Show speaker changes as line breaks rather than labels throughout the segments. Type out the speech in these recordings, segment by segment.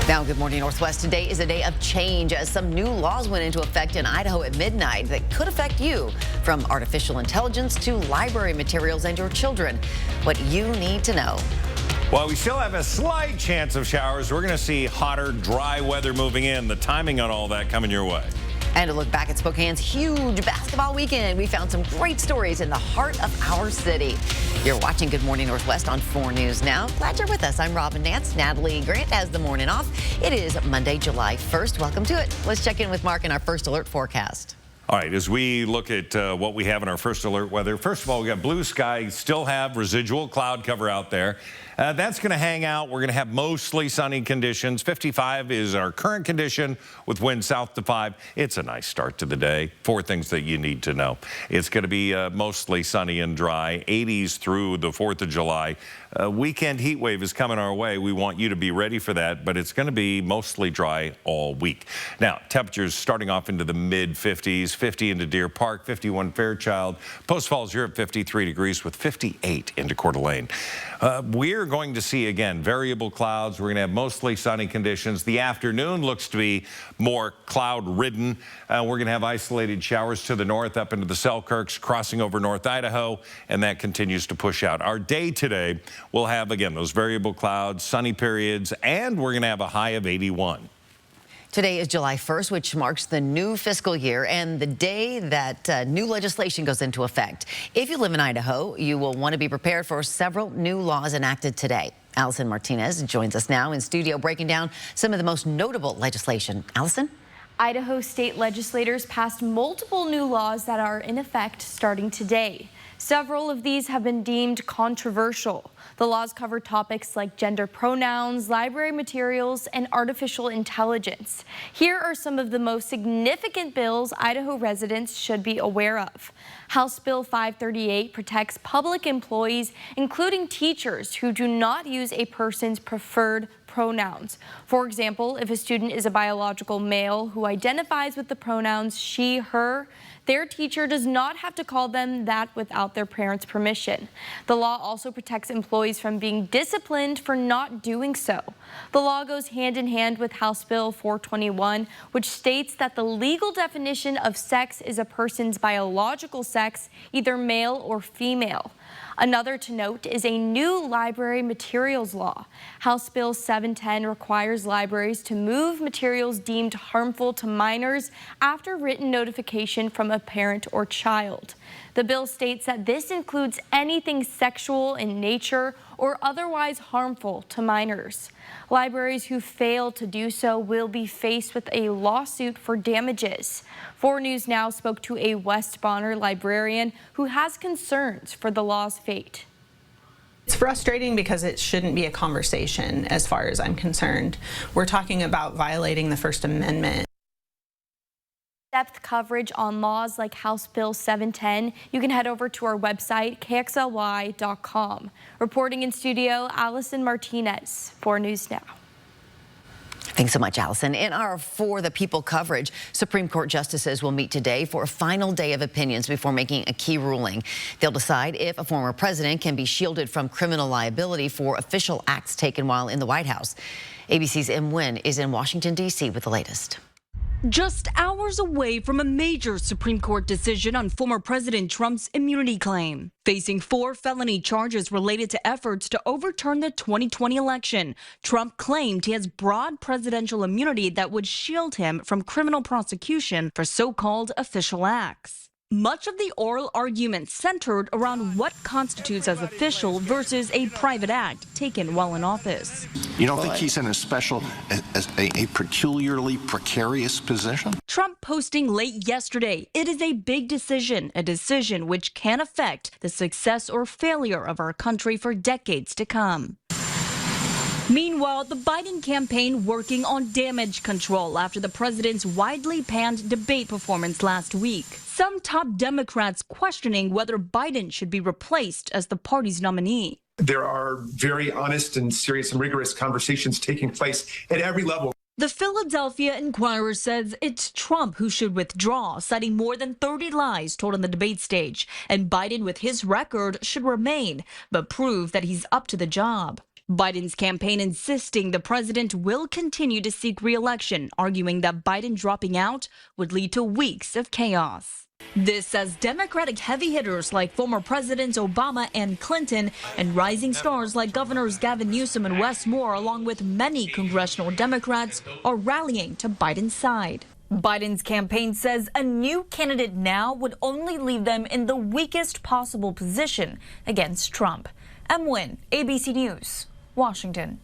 Now, good morning, Northwest. Today is a day of change as some new laws went into effect in Idaho at midnight that could affect you, from artificial intelligence to library materials and your children. What you need to know.
While we still have a slight chance of showers, we're going to see hotter, dry weather moving in. The timing on all that coming your way.
And to look back at Spokane's huge basketball weekend, we found some great stories in the heart of our city. You're watching Good Morning Northwest on 4 News Now. Glad you're with us. I'm Robin Nance. Natalie Grant has the morning off. It is Monday, July 1st. Welcome to it. Let's check in with Mark in our first alert forecast.
All right, as we look at what we have in our first alert weather, first of all, we got blue sky, still have residual cloud cover out there. That's going to hang out. We're going to have mostly sunny conditions. 55 is our current condition with wind south to 5. It's a nice start to the day. 4 things that you need to know. It's going to be mostly sunny and dry. 80s through the 4th of July. Weekend heat wave is coming our way. We want you to be ready for that, but it's going to be mostly dry all week. Now, temperatures starting off into the mid-50s, 50 into Deer Park, 51 Fairchild. Post Falls, you're at 53 degrees with 58 into Coeur d'Alene. We're going to see, again, variable clouds. We're going to have mostly sunny conditions. The afternoon looks to be more cloud-ridden. We're going to have isolated showers to the north up into the Selkirks, crossing over North Idaho, and that continues to push out. Our day today will have, again, those variable clouds, sunny periods, and we're going to have a high of 81.
Today is July 1st, which marks the new fiscal year and the day that new legislation goes into effect. If you live in Idaho, you will want to be prepared for several new laws enacted today. Allison Martinez joins us now in studio breaking down some of the most notable legislation. Allison?
Idaho state legislators passed multiple new laws that are in effect starting today. Several of these have been deemed controversial. The laws cover topics like gender pronouns, library materials, and artificial intelligence. Here are some of the most significant bills Idaho residents should be aware of. House Bill 538 protects public employees, including teachers, who do not use a person's preferred pronouns. For example, if a student is a biological male who identifies with the pronouns she, her, their teacher does not have to call them that without their parents' permission. The law also protects employees from being disciplined for not doing so. The law goes hand in hand with House Bill 421, which states that the legal definition of sex is a person's biological sex, either male or female. Another to note is a new library materials law. House Bill 710 requires libraries to move materials deemed harmful to minors after written notification from a parent or child. The bill states that this includes anything sexual in nature or otherwise harmful to minors. Libraries who fail to do so will be faced with a lawsuit for damages. 4 News Now spoke to a West Bonner librarian who has concerns for the law's fate.
It's frustrating because it shouldn't be a conversation as far as I'm concerned. We're talking about violating the First Amendment.
Depth coverage on laws like House Bill 710, you can head over to our website, KXLY.com. Reporting in studio, Allison Martinez, 4 News Now.
Thanks so much, Allison. In our For the People coverage, Supreme Court justices will meet today for a final day of opinions before making a key ruling. They'll decide if a former president can be shielded from criminal liability for official acts taken while in the White House. ABC's Em Nguyen is in Washington, D.C. with the latest.
Just hours away from a major Supreme Court decision on former President Trump's immunity claim. Facing 4 felony charges related to efforts to overturn the 2020 election, Trump claimed he has broad presidential immunity that would shield him from criminal prosecution for so-called official acts. Much of the oral argument centered around what constitutes as official versus a private act taken while in office.
You don't think he's in a peculiarly precarious position?
Trump posting late yesterday, it is a big decision, a decision which can affect the success or failure of our country for decades to come. Meanwhile, the Biden campaign working on damage control after the president's widely panned debate performance last week. Some top Democrats questioning whether Biden should be replaced as the party's nominee.
There are very honest and serious and rigorous conversations taking place at every level.
The Philadelphia Inquirer says it's Trump who should withdraw, citing more than 30 lies told on the debate stage, and Biden, with his record, should remain, but prove that he's up to the job. Biden's campaign insisting the president will continue to seek re-election, arguing that Biden dropping out would lead to weeks of chaos. This as Democratic heavy hitters like former Presidents Obama and Clinton and rising stars like Governors Gavin Newsom and Wes Moore, along with many congressional Democrats, are rallying to Biden's side. Biden's campaign says a new candidate now would only leave them in the weakest possible position against Trump. Em Nguyen, ABC News, Washington.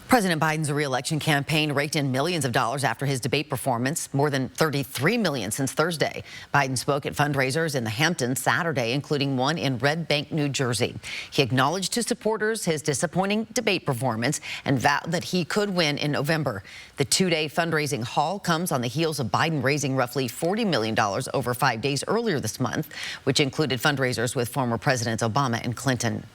President Biden's re-election campaign raked in millions of dollars after his debate performance, more than $33 million since Thursday. Biden spoke at fundraisers in the Hamptons Saturday, including one in Red Bank, New Jersey. He acknowledged to supporters his disappointing debate performance and vowed that he could win in November. The two-day fundraising haul comes on the heels of Biden raising roughly $40 million over 5 days earlier this month, which included fundraisers with former Presidents Obama and Clinton.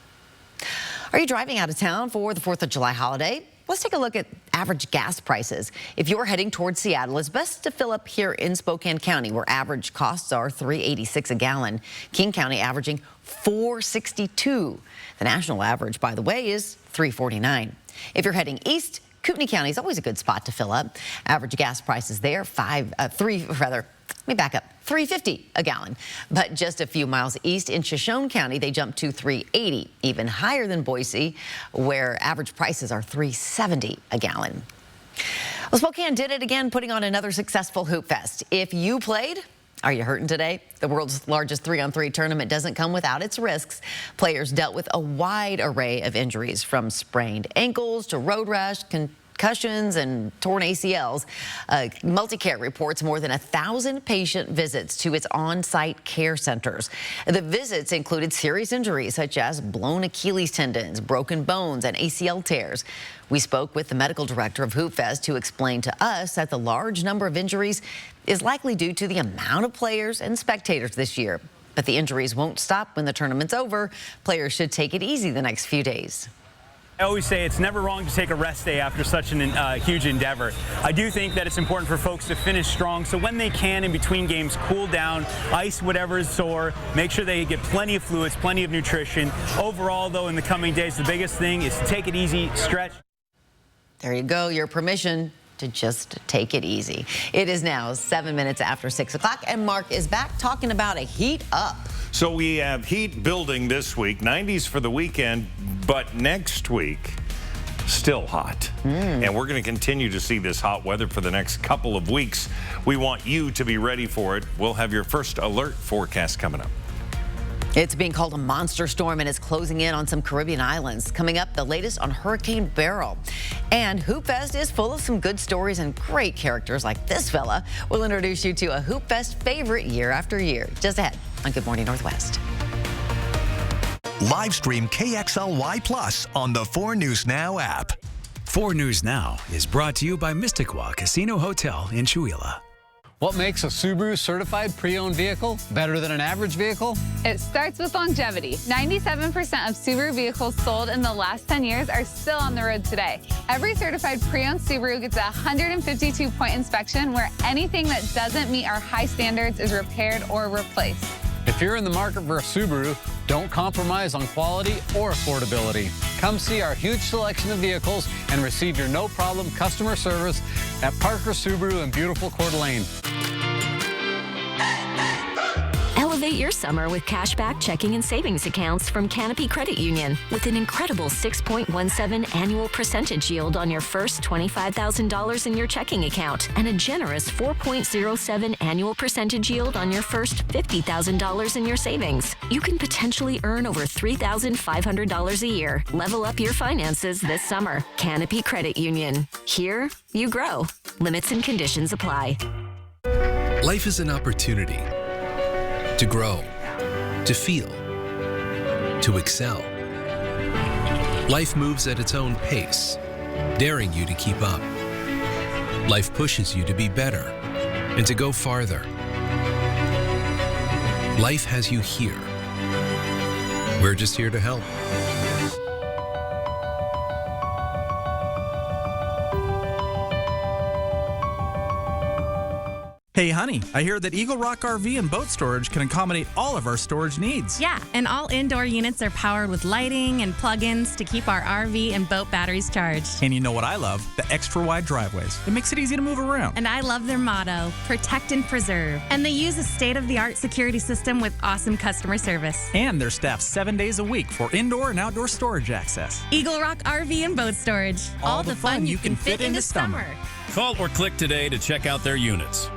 Are you driving out of town for the 4th of July holiday? Let's take a look at average gas prices. If you're heading towards Seattle, it's best to fill up here in Spokane County, where average costs are $3.86 a gallon. King County averaging $4.62. The national average, by the way, is $3.49. If you're heading east, Kootenai County is always a good spot to fill up. Average gas prices there, $3.50 a gallon. But just a few miles east in Shoshone County, they jumped to $3.80, even higher than Boise, where average prices are $3.70 a gallon. Well, Spokane did it again, putting on another successful Hoop Fest. If you played, are you hurting today? The world's largest 3-on-3 tournament doesn't come without its risks. Players dealt with a wide array of injuries, from sprained ankles to road rash, concussions and torn ACLs. Multicare reports more than 1,000 patient visits to its on-site care centers. The visits included serious injuries such as blown Achilles tendons, broken bones, and ACL tears. We spoke with the medical director of Hoop Fest, who explained to us that the large number of injuries is likely due to the amount of players and spectators this year. But the injuries won't stop when the tournament's over. Players should take it easy the next few days.
I always say it's never wrong to take a rest day after such a huge endeavor. I do think that it's important for folks to finish strong, so when they can in between games, cool down, ice whatever is sore, make sure they get plenty of fluids, plenty of nutrition. Overall, though, in the coming days, the biggest thing is to take it easy, stretch.
There you go, your permission to just take it easy. It is now 7 minutes after 6 o'clock, and Mark is back talking about a heat up.
So we have heat building this week, 90s for the weekend, but next week, still hot. And we're going to continue to see this hot weather for the next couple of weeks. We want you to be ready for it. We'll have your first alert forecast coming up.
It's being called a monster storm, and it's closing in on some Caribbean islands. Coming up, the latest on Hurricane Beryl. And Hoop Fest is full of some good stories and great characters like this fella. We'll introduce you to a Hoop Fest favorite year after year. Just ahead on Good Morning Northwest.
Live stream KXLY Plus on the 4 News Now app.
4 News Now is brought to you by Mystiqua Casino Hotel in Chewelah.
What makes a Subaru certified pre-owned vehicle better than an average vehicle?
It starts with longevity. 97% of Subaru vehicles sold in the last 10 years are still on the road today. Every certified pre-owned Subaru gets a 152-point inspection where anything that doesn't meet our high standards is repaired or replaced.
If you're in the market for a Subaru, don't compromise on quality or affordability. Come see our huge selection of vehicles and receive your no-problem customer service at Parker Subaru in beautiful Coeur d'Alene.
Elevate your summer with cashback checking and savings accounts from Canopy Credit Union with an incredible 6.17 annual percentage yield on your first $25,000 in your checking account and a generous 4.07 annual percentage yield on your first $50,000 in your savings. You can potentially earn over $3,500 a year. Level up your finances this summer. Canopy Credit Union. Here, you grow. Limits and conditions apply.
Life is an opportunity to grow, to feel, to excel. Life moves at its own pace, daring you to keep up. Life pushes you to be better and to go farther. Life has you here. We're just here to help.
Hey, honey, I hear that Eagle Rock RV and boat storage can accommodate all of our storage needs.
Yeah, and all indoor units are powered with lighting and plug-ins to keep our RV and boat batteries charged.
And you know what I love? The extra wide driveways. It makes it easy to move around.
And I love their motto, protect and preserve. And they use a state-of-the-art security system with awesome customer service.
And they're staffed 7 days a week for indoor and outdoor storage access.
Eagle Rock RV and boat storage. All the fun you can fit into summer.
Call or click today to check out their units.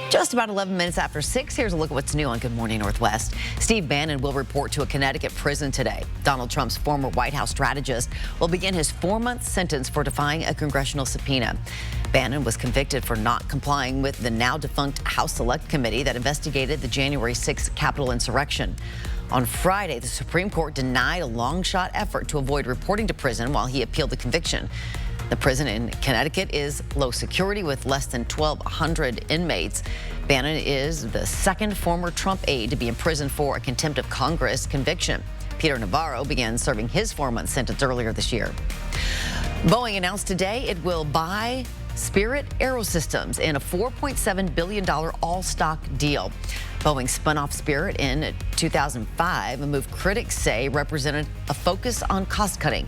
Just about 11 minutes after 6, here's a look at what's new on Good Morning Northwest. Steve Bannon will report to a Connecticut prison today. Donald Trump's former White House strategist will begin his 4-month sentence for defying a congressional subpoena. Bannon was convicted for not complying with the now-defunct House Select Committee that investigated the January 6th Capitol insurrection. On Friday, the Supreme Court denied a long-shot effort to avoid reporting to prison while he appealed the conviction. The prison in Connecticut is low security with less than 1,200 inmates. Bannon is the second former Trump aide to be imprisoned for a contempt of Congress conviction. Peter Navarro began serving his 4-month sentence earlier this year. Boeing announced today it will buy Spirit AeroSystems in a $4.7 billion all-stock deal. Boeing spun off Spirit in 2005, a move critics say represented a focus on cost-cutting.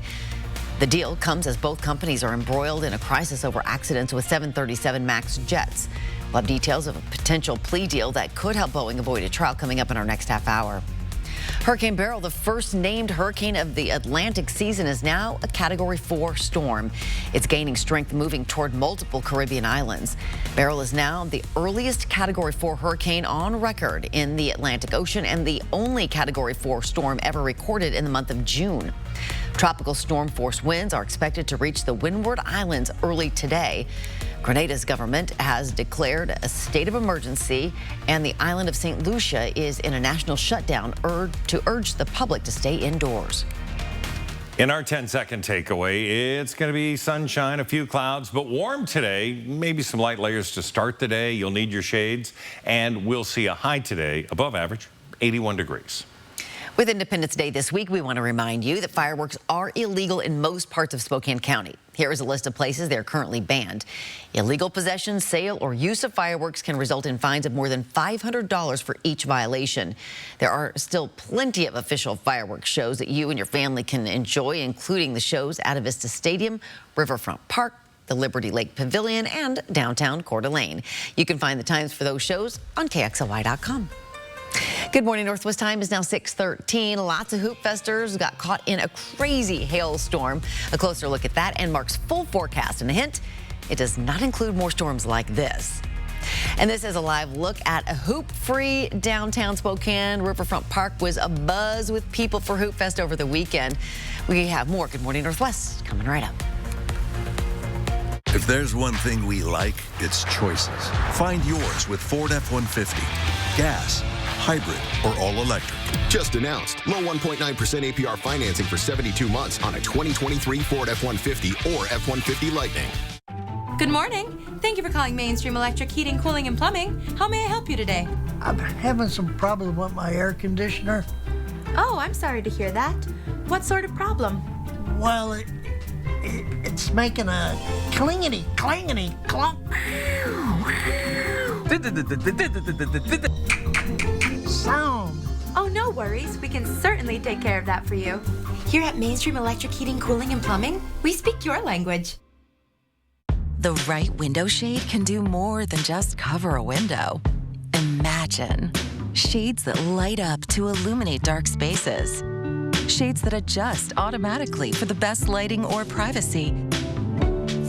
The deal comes as both companies are embroiled in a crisis over accidents with 737 MAX jets. We'll have details of a potential plea deal that could help Boeing avoid a trial coming up in our next half hour. Hurricane Beryl, the first named hurricane of the Atlantic season, is now a Category 4 storm. It's gaining strength, moving toward multiple Caribbean islands. Beryl is now the earliest Category 4 hurricane on record in the Atlantic Ocean and the only Category 4 storm ever recorded in the month of June. Tropical storm force winds are expected to reach the Windward Islands early today. Grenada's government has declared a state of emergency, and the island of St. Lucia is in a national shutdown to urge the public to stay indoors.
In our 10-second takeaway, it's going to be sunshine, a few clouds, but warm today. Maybe some light layers to start the day. You'll need your shades, and we'll see a high today above average, 81 degrees.
With Independence Day this week, we want to remind you that fireworks are illegal in most parts of Spokane County. Here is a list of places they are currently banned. Illegal possession, sale, or use of fireworks can result in fines of more than $500 for each violation. There are still plenty of official fireworks shows that you and your family can enjoy, including the shows at Avista Stadium, Riverfront Park, the Liberty Lake Pavilion, and downtown Coeur d'Alene. You can find the times for those shows on KXLY.com. Good Morning Northwest time is now 6:13. Lots of Hoop Festers got caught in a crazy hailstorm. A closer look at that and Mark's full forecast. And a hint, it does not include more storms like this. And this is a live look at a hoop-free downtown Spokane. Riverfront Park was abuzz with people for Hoop Fest over the weekend. We have more Good Morning Northwest coming right up.
If there's one thing we like, it's choices. Find yours with Ford F-150. Gas, hybrid, or all-electric.
Just announced. Low 1.9% APR financing for 72 months on a 2023 Ford F-150 or F-150 Lightning.
Good morning. Thank you for calling Mainstream Electric Heating, Cooling, and Plumbing. How may I help you today?
I'm having some problem with my air conditioner.
Oh, I'm sorry to hear that. What sort of problem?
Well, it's making a clingety, clangety, clunk sound.
Oh, no worries. We can certainly take care of that for you. Here at Mainstream Electric Heating, Cooling, and Plumbing, we speak your language.
The right window shade can do more than just cover a window. Imagine shades that light up to illuminate dark spaces. Shades that adjust automatically for the best lighting or privacy.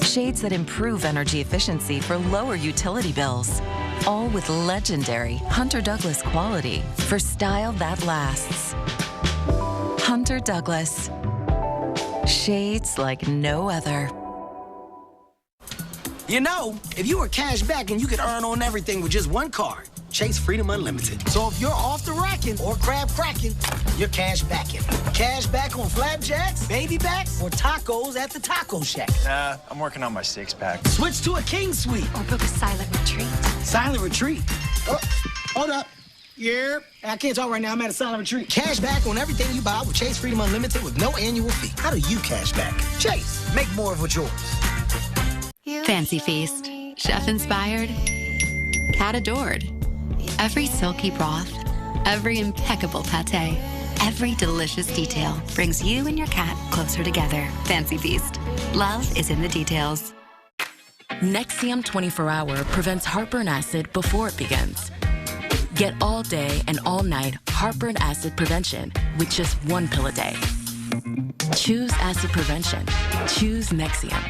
Shades that improve energy efficiency for lower utility bills. All with legendary Hunter Douglas quality for style that lasts. Hunter Douglas. Shades like no other.
You know, if you were cash back and you could earn on everything with just one card, Chase Freedom Unlimited. So if you're off the racking or crab cracking, you're cash backing. Cash back on flapjacks, baby backs, or tacos at the Taco Shack.
Nah, I'm working on my six-pack.
Switch to a King Suite.
Or book a silent retreat.
Silent retreat? Oh, hold up. Yeah, I can't talk right now. I'm at a silent retreat. Cash back on everything you buy with Chase Freedom Unlimited with no annual fee. How do you cash back? Chase, make more of what's yours.
Fancy Feast. Chef inspired. Cat adored. Every silky broth, every impeccable pate, every delicious detail brings you and your cat closer together. Fancy Feast. Love is in the details.
Nexium 24 Hour prevents heartburn acid before it begins. Get all day and all night heartburn acid prevention with just one pill a day. Choose acid prevention. Choose Nexium.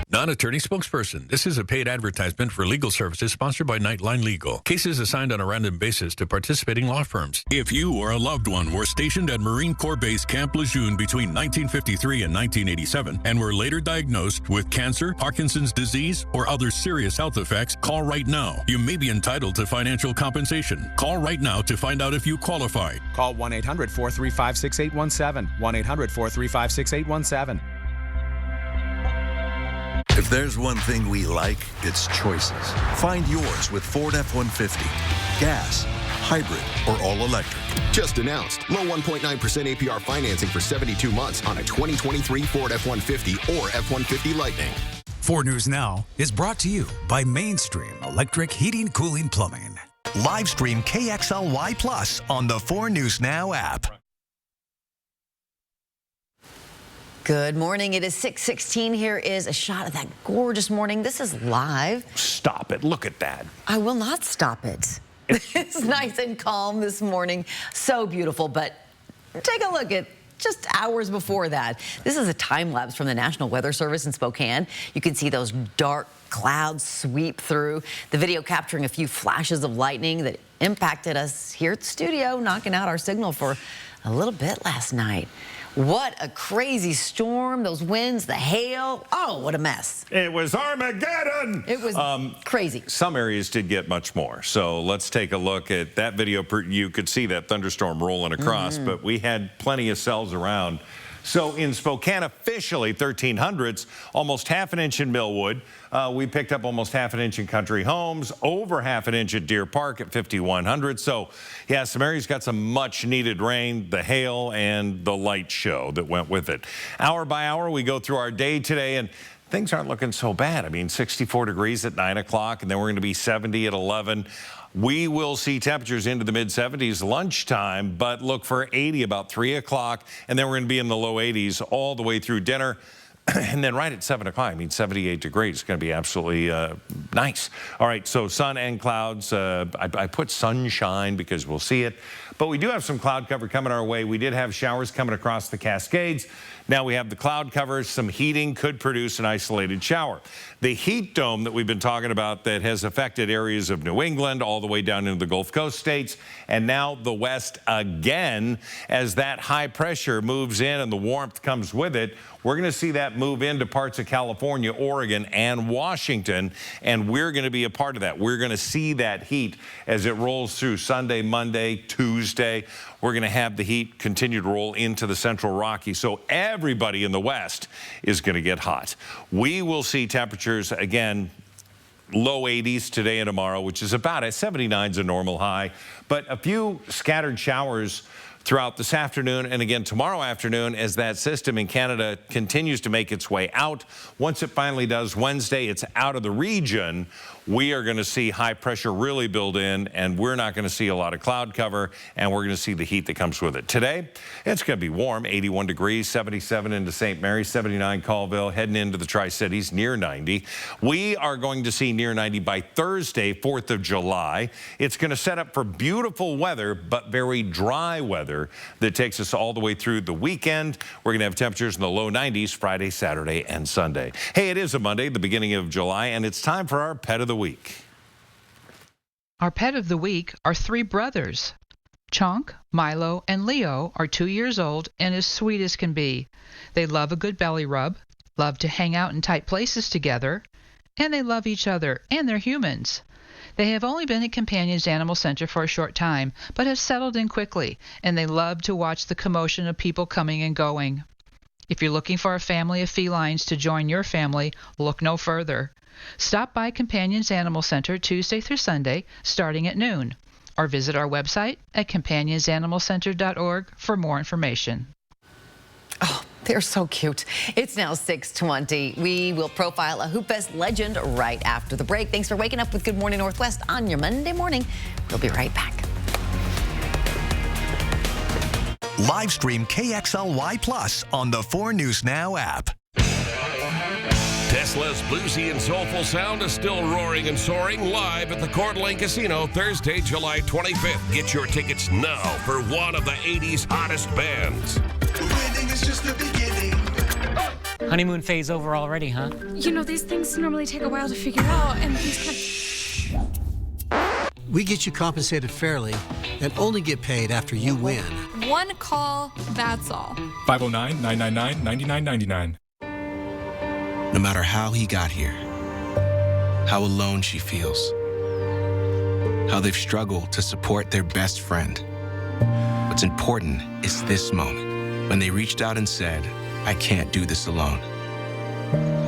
Non-attorney spokesperson. This is a paid advertisement for legal services sponsored by Nightline Legal. Cases assigned on a random basis to participating law firms. If you or a loved one were stationed at Marine Corps Base Camp Lejeune between 1953 and 1987 and were later diagnosed with cancer, Parkinson's disease, or other serious health effects, call right now. You may be entitled to financial compensation. Call right now to find out if you qualify.
Call 1-800-435-6817. 1-800-435-6817.
If there's one thing we like, it's choices. Find yours with Ford F-150. Gas, hybrid, or all-electric.
Just announced. Low 1.9% APR financing for 72 months on a 2023 Ford F-150 or F-150 Lightning.
4 News Now is brought to you by Mainstream Electric Heating, Cooling, Plumbing.
Live stream KXLY Plus on the 4 News Now app.
Good morning. It is 6:16. Here is a shot of that gorgeous morning. This is live.
Stop it. Look at that.
I will not stop it. It's nice and calm this morning. So beautiful, but take a look at just hours before that. This is a time lapse from the National Weather Service in Spokane. You can see those dark clouds sweep through. The video capturing a few flashes of lightning that impacted us here at the studio, knocking out our signal for a little bit last night. What a crazy storm. Those winds, the hail. Oh, what a mess.
It was Armageddon.
It was crazy.
Some areas did get much more. So let's take a look at that video. You could see that thunderstorm rolling across, but we had plenty of cells around. So in Spokane, officially 1300s, almost half an inch in Millwood. We picked up almost half an inch in Country Homes, over half an inch at Deer Park at 5100. So yeah, some areas got some much needed rain, the hail and the light show that went with it. Hour by hour, we go through our day today and things aren't looking so bad. I mean, 64 degrees at 9 o'clock and then we're going to be 70 at 11. We will see temperatures into the mid-70s lunchtime, but look for 80 about 3 o'clock, and then we're going to be in the low 80s all the way through dinner. And then right at 7 o'clock, I mean, 78 degrees. It's going to be absolutely nice. All right, so sun and clouds. I put sunshine because we'll see it. But we do have some cloud cover coming our way. We did have showers coming across the Cascades. Now we have the cloud cover. Some heating could produce an isolated shower. The heat dome that we've been talking about that has affected areas of New England all the way down into the Gulf Coast states and now the West again as that high pressure moves in and the warmth comes with it. We're going to see that move into parts of California, Oregon, and Washington, and we're going to be a part of that. We're going to see that heat as it rolls through Sunday, Monday, Tuesday. We're going to have the heat continue to roll into the Central Rockies, so everybody in the West is going to get hot. We will see temperatures, again, low 80s today and tomorrow, which is about a 79's a normal high, but a few scattered showers throughout this afternoon and again tomorrow afternoon as that system in Canada continues to make its way out. Once it finally does Wednesday, it's out of the region. We are going to see high pressure really build in, and we're not going to see a lot of cloud cover, and we're going to see the heat that comes with it. Today, it's going to be warm, 81 degrees, 77 into St. Mary's, 79 Colville, heading into the Tri-Cities, near 90. We are going to see near 90 by Thursday, 4th of July. It's going to set up for beautiful weather, but very dry weather that takes us all the way through the weekend. We're going to have temperatures in the low 90s Friday, Saturday, and Sunday. Hey, it is a Monday, the beginning of July, and it's time for our Pet of the Week.
Our pet of the week are 3 brothers. Chunk, Milo, and Leo are 2 years old and as sweet as can be. They love a good belly rub, love to hang out in tight places together, and they love each other, and they're humans. They have only been at Companions Animal Center for a short time, but have settled in quickly, and they love to watch the commotion of people coming and going. If you're looking for a family of felines to join your family, look no further. Stop by Companions Animal Center Tuesday through Sunday, starting at noon, or visit our website at companionsanimalcenter.org for more information.
Oh, they're so cute. It's now 6:20. We will profile a Hoop Fest legend right after the break. Thanks for waking up with Good Morning Northwest on your Monday morning. We'll be right back.
Live stream KXLY Plus on the 4 News Now app.
Tesla's bluesy and soulful sound is still roaring and soaring live at the Coeur d'Alene Casino Thursday, July 25th. Get your tickets now for one of the 80s hottest bands.
Winning is just the beginning.
Honeymoon phase over already, huh?
You know, these things normally take a while to figure out, and these
We get you compensated fairly and only get paid after you win.
One call, that's all.
509-999-9999.
No matter how he got here, how alone she feels, how they've struggled to support their best friend. What's important is this moment, when they reached out and said, I can't do this alone.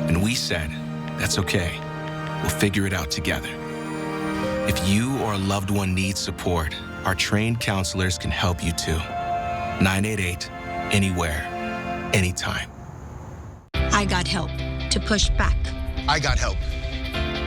And we said, that's okay. We'll figure it out together. If you or a loved one needs support, our trained counselors can help you too. 988, anywhere, anytime.
I got help to push back.
I got help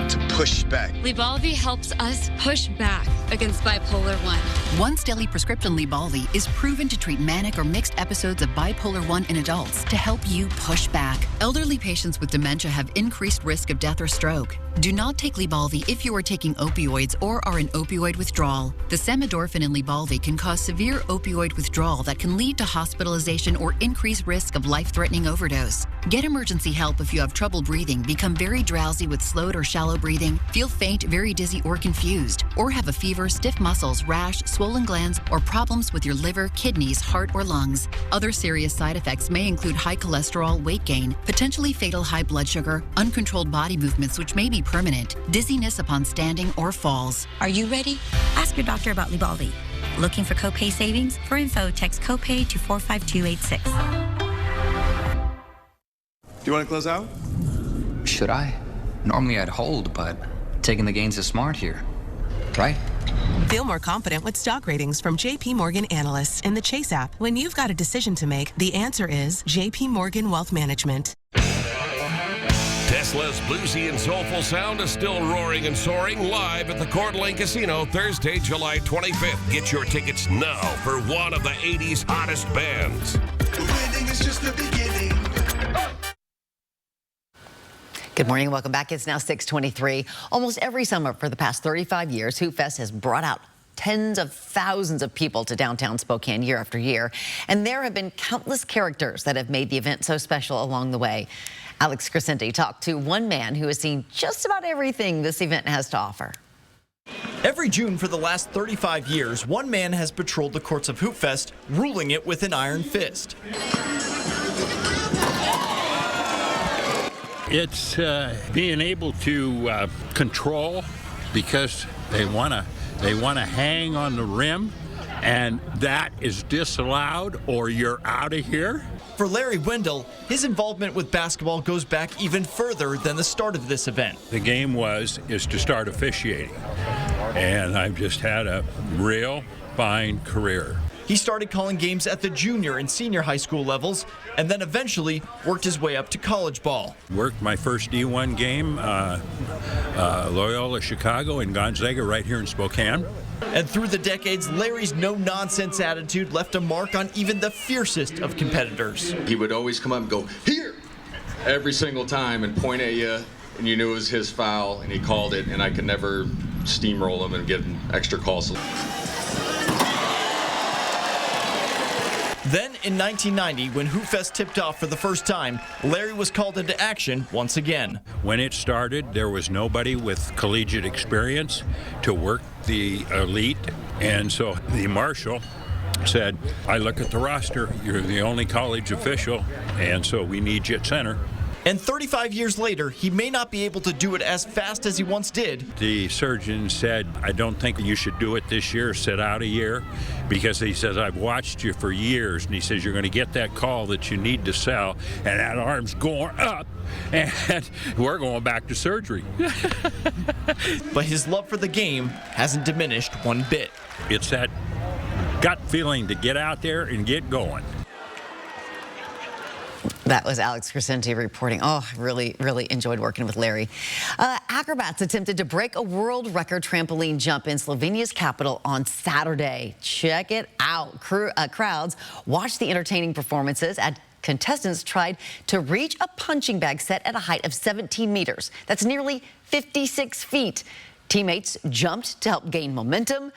to push back.
Lybalvi helps us push back against bipolar 1.
Once daily prescription Lybalvi is proven to treat manic or mixed episodes of bipolar 1 in adults to help you push back. Elderly patients with dementia have increased risk of death or stroke. Do not take Lybalvi if you are taking opioids or are in opioid withdrawal. The samidorphan in Lybalvi can cause severe opioid withdrawal that can lead to hospitalization or increased risk of life-threatening overdose. Get emergency help if you have trouble breathing, become very drowsy with slowed or shallow breathing, feel faint, very dizzy, or confused, or have a fever, stiff muscles, rash, swollen glands, or problems with your liver, kidneys, heart, or lungs. Other serious side effects may include high cholesterol, weight gain, potentially fatal high blood sugar, uncontrolled body movements which may be permanent, dizziness upon standing, or falls.
Are you ready? Ask your doctor about Lybalvi. Looking for copay savings? For info, text copay to 45286.
Do you want to close out?
Should I? Normally I'd hold, but taking the gains is smart here, right?
Feel more confident with stock ratings from JP Morgan analysts in the Chase app. When you've got a decision to make, the answer is JP Morgan Wealth Management.
Tesla's bluesy and soulful sound is still roaring and soaring live at the Coeur d'Alene Casino Thursday, July 25th. Get your tickets now for one of the 80s hottest bands.
Winning is just the beginning.
Good morning and welcome back. It's now 6:23. Almost every summer for the past 35 years, Hoop Fest has brought out tens of thousands of people to downtown Spokane year after year. And there have been countless characters that have made the event so special along the way. Alex Crescenti talked to one man who has seen just about everything this event has to offer.
Every June for the last 35 years, one man has patrolled the courts of Hoop Fest, ruling it with an iron fist.
It's being able to control, because they want to hang on the rim, and that is disallowed or you're out of here.
For Larry Wendell, his involvement with basketball goes back even further than the start of this event.
The game is to start officiating, and I've just had a real fine career.
He started calling games at the junior and senior high school levels, and then eventually worked his way up to college ball.
Worked my first D1 game, Loyola Chicago and Gonzaga right here in Spokane.
And through the decades, Larry's no-nonsense attitude left a mark on even the fiercest of competitors.
He would always come up and go, "Here!" every single time and point at you, and you knew it was his foul, and he called it, and I could never steamroll him and give him extra calls.
Then in 1990, when Hoop Fest tipped off for the first time, Larry was called into action once again.
When it started, there was nobody with collegiate experience to work the elite, and so the marshal said, I look at the roster, you're the only college official, and so we need you at center.
And 35 years later, he may not be able to do it as fast as he once did.
The surgeon said, I don't think you should do it this year, sit out a year, because he says, I've watched you for years, and he says, you're going to get that call that you need to sell, and that arm's going up, and we're going back to surgery.
But his love for the game hasn't diminished one bit.
It's that gut feeling to get out there and get going.
That was Alex Crescenti reporting. Oh, I really enjoyed working with Larry. Acrobats attempted to break a world record trampoline jump in Slovenia's capital on Saturday. Check it out. Crowds watched the entertaining performances as contestants tried to reach a punching bag set at a height of 17 meters. That's nearly 56 feet. Teammates jumped to help gain momentum.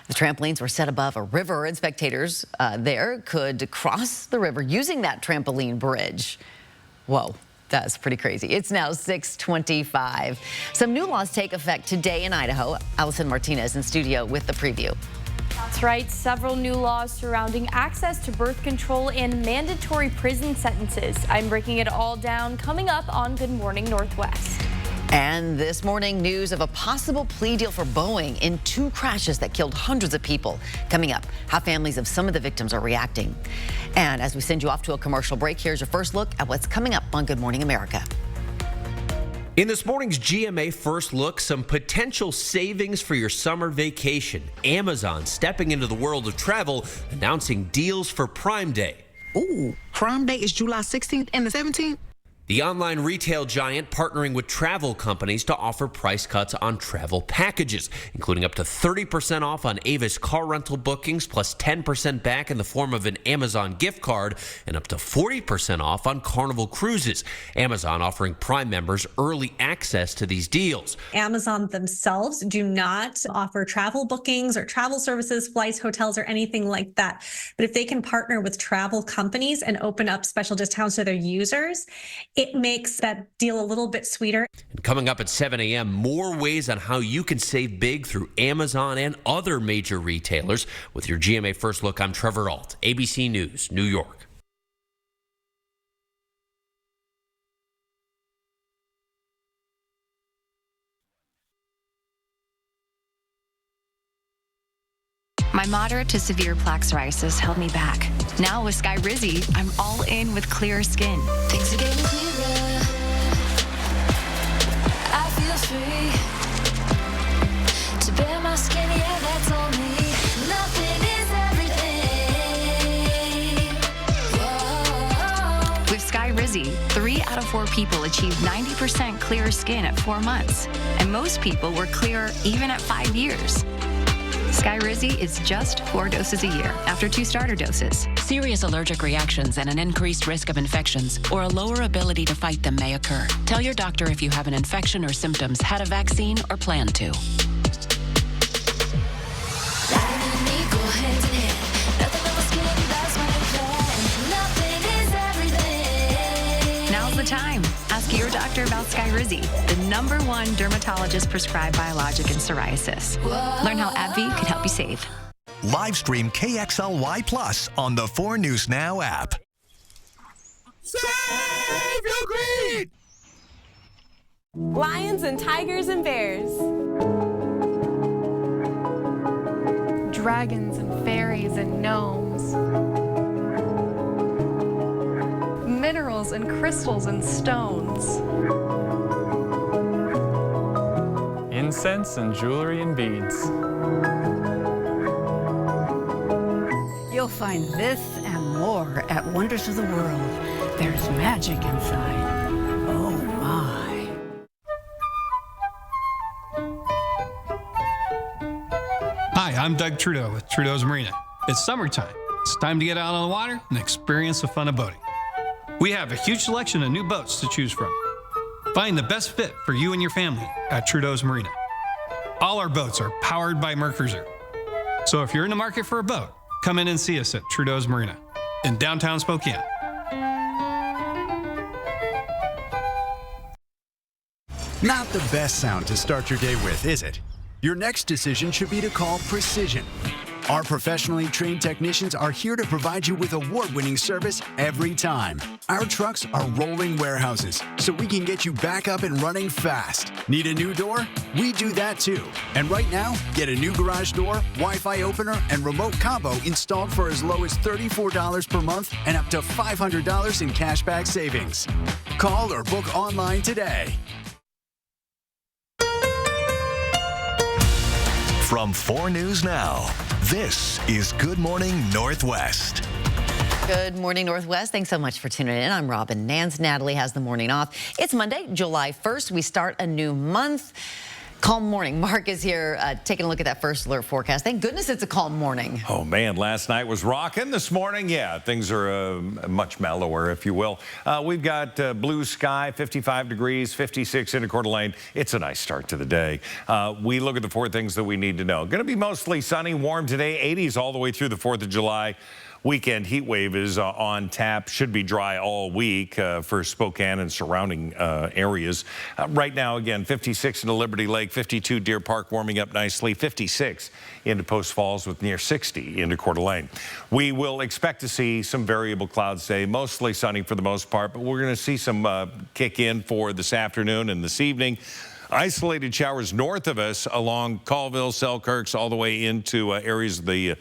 The trampolines were set above a river, and spectators there could cross the river using that trampoline bridge. Whoa, that's pretty crazy. It's now 6:25. Some new laws take effect today in Idaho. Allison Martinez in studio with the preview.
That's right. Several new laws surrounding access to birth control and mandatory prison sentences. I'm breaking it all down coming up on Good Morning Northwest.
And this morning, news of a possible plea deal for Boeing in 2 crashes that killed hundreds of people. Coming up, how families of some of the victims are reacting. And as we send you off to a commercial break, here's your first look at what's coming up on Good Morning America.
In this morning's GMA First Look, some potential savings for your summer vacation. Amazon stepping into the world of travel, announcing deals for Prime Day.
Ooh, Prime Day is July 16th and the 17th?
The online retail giant partnering with travel companies to offer price cuts on travel packages, including up to 30% off on Avis car rental bookings, plus 10% back in the form of an Amazon gift card, and up to 40% off on Carnival cruises. Amazon offering Prime members early access to these deals.
Amazon themselves do not offer travel bookings or travel services, flights, hotels, or anything like that. But if they can partner with travel companies and open up special discounts to their users, it makes that deal a little bit sweeter.
And coming up at 7 a.m., more ways on how you can save big through Amazon and other major retailers. With your GMA First Look, I'm Trevor Ault, ABC News, New York.
My moderate to severe plaque psoriasis held me back. Now with Skyrizi, I'm all in with clearer skin. Things are getting clearer. I feel free to bare my skin, yeah, that's all me. Nothing is everything. Whoa. With Skyrizi, 3 out of 4 people achieved 90% clearer skin at 4 months. And most people were clearer even at 5 years. Skyrizi is just 4 doses a year after 2 starter doses.
Serious allergic reactions and an increased risk of infections or a lower ability to fight them may occur. Tell your doctor if you have an infection or symptoms, had a vaccine, or plan to.
Now's the time. Ask your doctor about Skyrizi, the #1 dermatologist prescribed biologic in psoriasis. Learn how AbbVie can help you save.
Live stream KXLY Plus on the 4 News Now app.
Save your greed!
Lions and tigers and bears.
Dragons and fairies and gnomes. Minerals and crystals and stones.
Incense and jewelry and beads.
You'll find this and more at Wonders of the World. There's magic inside. Oh my.
Hi, I'm Doug Trudeau with Trudeau's Marina. It's summertime. It's time to get out on the water and experience the fun of boating. We have a huge selection of new boats to choose from. Find the best fit for you and your family at Trudeau's Marina. All our boats are powered by Mercruiser. So if you're in the market for a boat, come in and see us at Trudeau's Marina in downtown Spokane.
Not the best sound to start your day with, is it? Your next decision should be to call Precision.
Our professionally trained technicians are here to provide you with award-winning service every time. Our trucks are rolling warehouses, so we can get you back up and running fast. Need a new door? We do that too. And right now, get a new garage door, Wi-Fi opener, and remote combo installed for as low as $34 per month and up to $500 in cashback savings. Call or book online today.
From 4 News Now, this is Good Morning Northwest.
Good morning, Northwest. Thanks so much for tuning in. I'm Robin Nance. Natalie has the morning off. It's Monday, July 1st. We start a new month. Calm morning. Mark is here taking a look at that first alert forecast. Thank goodness it's a calm morning.
Oh, man. Last night was rocking. This morning, yeah, things are much mellower, if you will. We've got blue sky, 55 degrees, 56 into Coeur d'Alene. It's a nice start to the day. We look at the 4 things that we need to know. Going to be mostly sunny, warm today, 80s all the way through the 4th of July. Weekend heat wave is on tap. Should be dry all week for Spokane and surrounding areas. Right now, again, 56 into Liberty Lake, 52 Deer Park, warming up nicely, 56 into Post Falls with near 60 into Coeur d'Alene. We will expect to see some variable clouds today, mostly sunny for the most part, but we're going to see some kick in for this afternoon and this evening. Isolated showers north of us along Colville, Selkirks, all the way into areas of the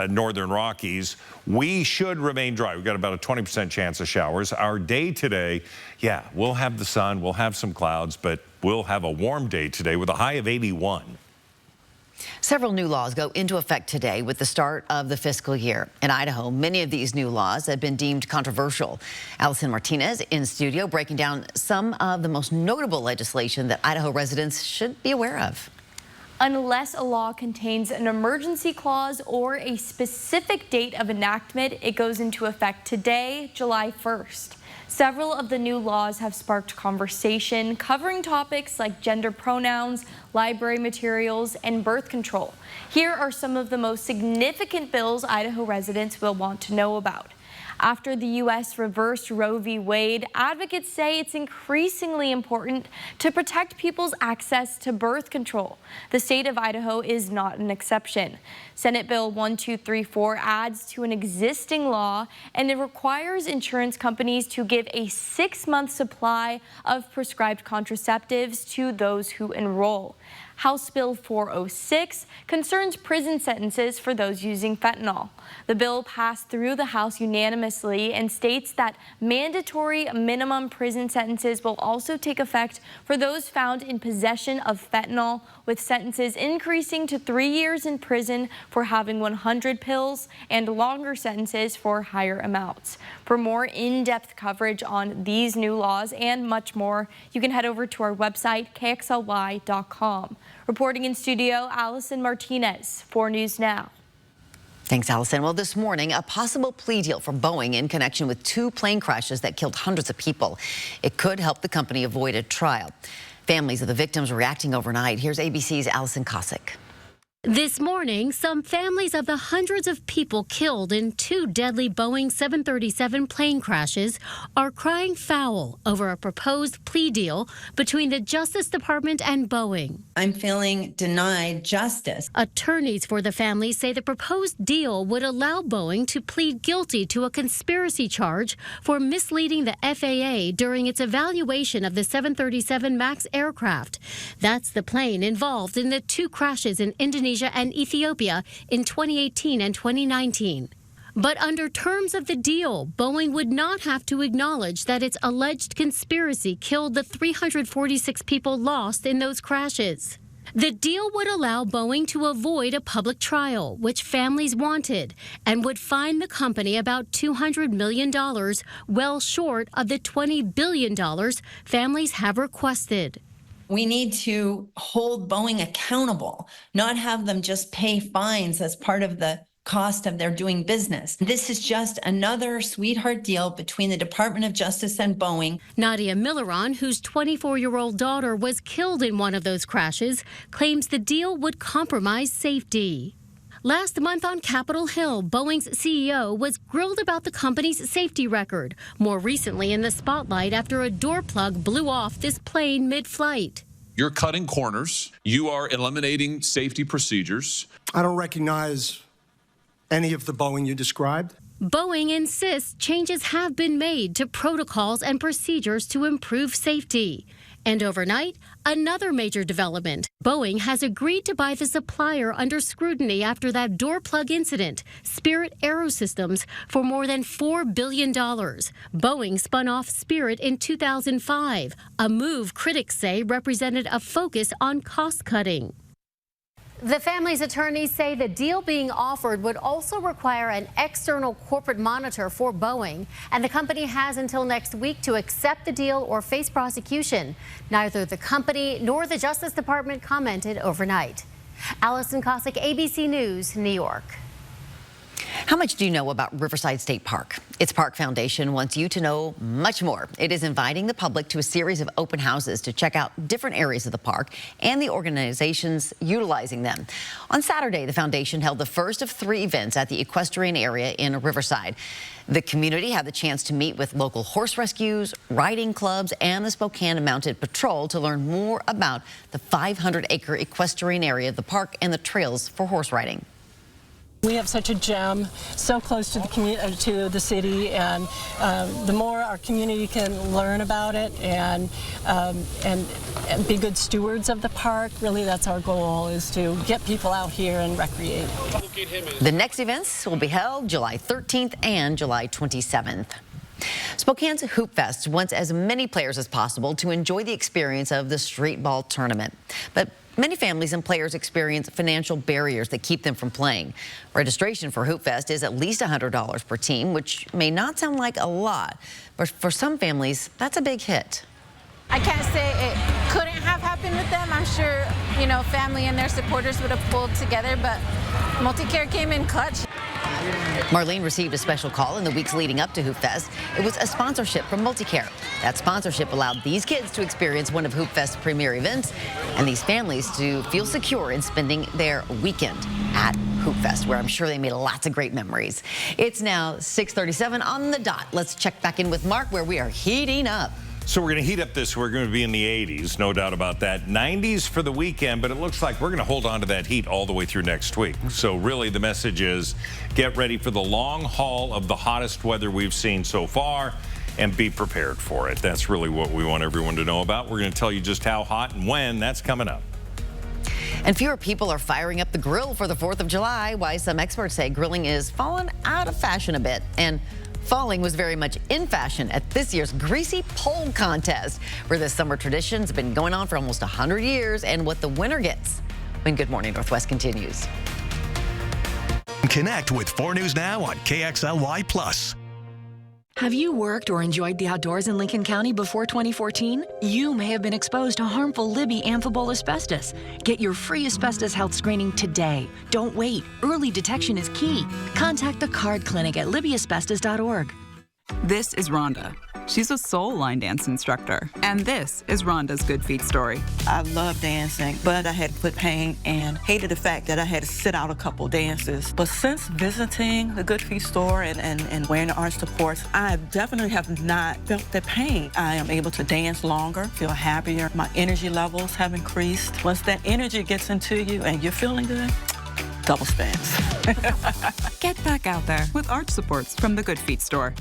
northern Rockies. We should remain dry. We've got about a 20% chance of showers. Our day today, yeah, we'll have the sun, we'll have some clouds, but we'll have a warm day today with a high of 81.
Several new laws go into effect today with the start of the fiscal year. In Idaho, many of these new laws have been deemed controversial. Allison Martinez in studio breaking down some of the most notable legislation that Idaho residents should be aware of.
Unless a law contains an emergency clause or a specific date of enactment, it goes into effect today, July 1st. Several of the new laws have sparked conversation, covering topics like gender pronouns, library materials, and birth control. Here are some of the most significant bills Idaho residents will want to know about. After the U.S. reversed Roe v. Wade, advocates say it's increasingly important to protect people's access to birth control. The state of Idaho is not an exception. Senate Bill 1234 adds to an existing law, and it requires insurance companies to give a 6-month supply of prescribed contraceptives to those who enroll. House Bill 406 concerns prison sentences for those using fentanyl. The bill passed through the House unanimously and states that mandatory minimum prison sentences will also take effect for those found in possession of fentanyl, with sentences increasing to 3 years in prison for having 100 pills and longer sentences for higher amounts. For more in-depth coverage on these new laws and much more, you can head over to our website, KXLY.com. Reporting in studio, Allison Martinez, 4 News Now.
Thanks, Allison. Well, this morning, a possible plea deal for Boeing in connection with 2 plane crashes that killed hundreds of people. It could help the company avoid a trial. Families of the victims reacting overnight. Here's ABC's Allison Cossack.
This morning, some families of the hundreds of people killed in 2 deadly Boeing 737 plane crashes are crying foul over a proposed plea deal between the Justice Department and Boeing.
I'm feeling denied justice.
Attorneys for the families say the proposed deal would allow Boeing to plead guilty to a conspiracy charge for misleading the FAA during its evaluation of the 737 MAX aircraft. That's the plane involved in the 2 crashes in Indonesia and Ethiopia in 2018 and 2019. But under terms of the deal, Boeing would not have to acknowledge that its alleged conspiracy killed the 346 people lost in those crashes. The deal would allow Boeing to avoid a public trial, which families wanted, and would fine the company about $200 million, well short of the $20 billion families have requested.
We need to hold Boeing accountable, not have them just pay fines as part of the cost of their doing business. This is just another sweetheart deal between the Department of Justice and Boeing.
Nadia Milleron, whose 24-year-old daughter was killed in one of those crashes, claims the deal would compromise safety. Last month on Capitol Hill, Boeing's CEO was grilled about the company's safety record, more recently in the spotlight after a door plug blew off this plane mid-flight.
You're cutting corners. You are eliminating safety procedures.
I don't recognize
any of the Boeing you described.
Boeing insists changes have been made to protocols and procedures to improve safety. And overnight, another major development. Boeing has agreed to buy the supplier under scrutiny after that door plug incident, Spirit Aerosystems, for more than $4 billion. Boeing spun off Spirit in 2005, a move critics say represented a focus on cost cutting. The family's attorneys say the deal being offered would also require an external corporate monitor for Boeing, and the company has until next week to accept the deal or face prosecution. Neither the company nor the Justice Department commented overnight. Allison Cossack, ABC News, New York.
How much do you know about Riverside State Park? Its Park Foundation wants you to know much more. It is inviting the public to a series of open houses to check out different areas of the park and the organizations utilizing them. On Saturday, the foundation held the first of 3 events at the equestrian area in Riverside. The community had the chance to meet with local horse rescues, riding clubs, and the Spokane Mounted Patrol to learn more about the 500-acre equestrian area of the park and the trails for horse riding.
We have such a gem, so close to the city, and the more our community can learn about it and be good stewards of the park, really that's our goal, is to get people out here and recreate.
The next events will be held July 13th and July 27th. Spokane's Hoop Fest wants as many players as possible to enjoy the experience of the street ball tournament. But many families and players experience financial barriers that keep them from playing. Registration for Hoop Fest is at least $100 per team, which may not sound like a lot, but for some families, that's a big hit.
I can't say it couldn't have happened with them. I'm sure, family and their supporters would have pulled together, but Multicare came in clutch.
Marlene received a special call in the weeks leading up to Hoop Fest. It was a sponsorship from Multicare. That sponsorship allowed these kids to experience one of Hoop Fest's premier events and these families to feel secure in spending their weekend at Hoop Fest, where I'm sure they made lots of great memories. It's now 6:37 on the dot. Let's check back in with Mark, where we are heating up.
So we're going to heat up this. We're going to be in the 80s, no doubt about that. 90s for the weekend, but it looks like we're going to hold on to that heat all the way through next week. So really the message is get ready for the long haul of the hottest weather we've seen so far and be prepared for it. That's really what we want everyone to know about. We're going to tell you just how hot and when. That's coming up.
And fewer people are firing up the grill for the 4th of July. Why some experts say grilling is fallen out of fashion a bit. And falling was very much in fashion at this year's Greasy Pole Contest, where this summer tradition has been going on for almost 100 years, and what the winner gets when Good Morning Northwest continues.
Connect with 4 News Now on KXLY+.
Have you worked or enjoyed the outdoors in Lincoln County before 2014? You may have been exposed to harmful Libby amphibole asbestos. Get your free asbestos health screening today. Don't wait. Early detection is key. Contact the CARD Clinic at libbyasbestos.org.
This is Rhonda. She's a soul line dance instructor. And this is Rhonda's Good Feet story.
I love dancing, but I had foot pain and hated the fact that I had to sit out a couple dances. But since visiting the Good Feet store and wearing the arch supports, I definitely have not felt the pain. I am able to dance longer, feel happier. My energy levels have increased. Once that energy gets into you and you're feeling good, double spins.
Get back out there with arch supports from the Good Feet store.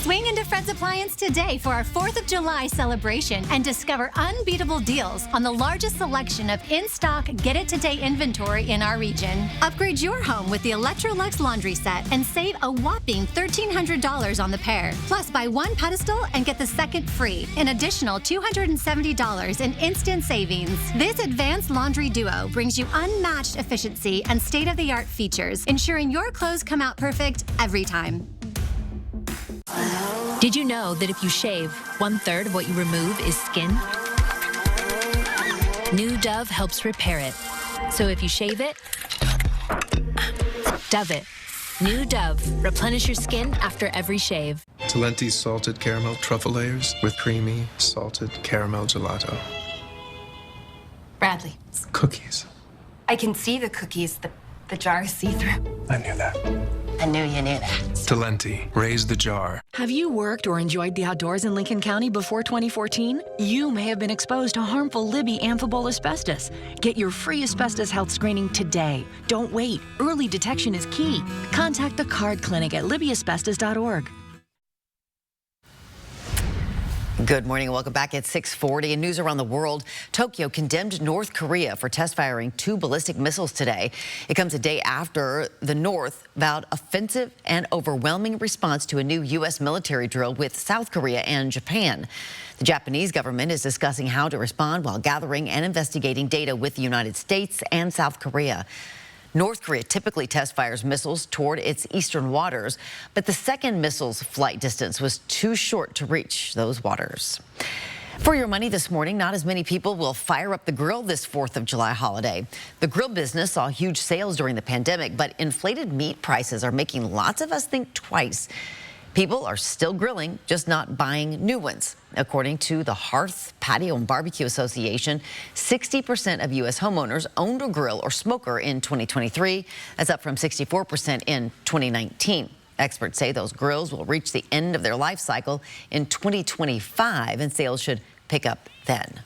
Swing into Fred's Appliance today for our 4th of July celebration and discover unbeatable deals on the largest selection of in-stock get-it-today inventory in our region. Upgrade your home with the Electrolux laundry set and save a whopping $1,300 on the pair. Plus, buy one pedestal and get the second free, an additional $270 in instant savings. This advanced laundry duo brings you unmatched efficiency and state-of-the-art features, ensuring your clothes come out perfect every time.
Did you know that if you shave, 1/3 of what you remove is skin? New Dove helps repair it. So if you shave it, Dove it. New Dove. Replenish your skin after every shave.
Talenti's salted caramel truffle layers with creamy salted caramel gelato.
Bradley.
Cookies.
I can see the cookies. The jar is see-through.
I knew that.
I knew you knew that.
Talenti, raise the jar.
Have you worked or enjoyed the outdoors in Lincoln County before 2014? You may have been exposed to harmful Libby amphibole asbestos. Get your free asbestos health screening today. Don't wait. Early detection is key. Contact the CARD clinic at libbyasbestos.org.
Good morning and welcome back at 6:40. In news around the world, Tokyo condemned North Korea for test firing 2 ballistic missiles today. It comes a day after the North vowed offensive and overwhelming response to a new U.S. military drill with South Korea and Japan. The Japanese government is discussing how to respond while gathering and investigating data with the United States and South Korea. North Korea typically test fires missiles toward its eastern waters, but the second missile's flight distance was too short to reach those waters. For your money this morning, not as many people will fire up the grill this 4th of July holiday. The grill business saw huge sales during the pandemic, but inflated meat prices are making lots of us think twice. People are still grilling, just not buying new ones. According to the Hearth, Patio, and Barbecue Association, 60% of U.S. homeowners owned a grill or smoker in 2023. That's up from 64% in 2019. Experts say those grills will reach the end of their life cycle in 2025, and sales should pick up then.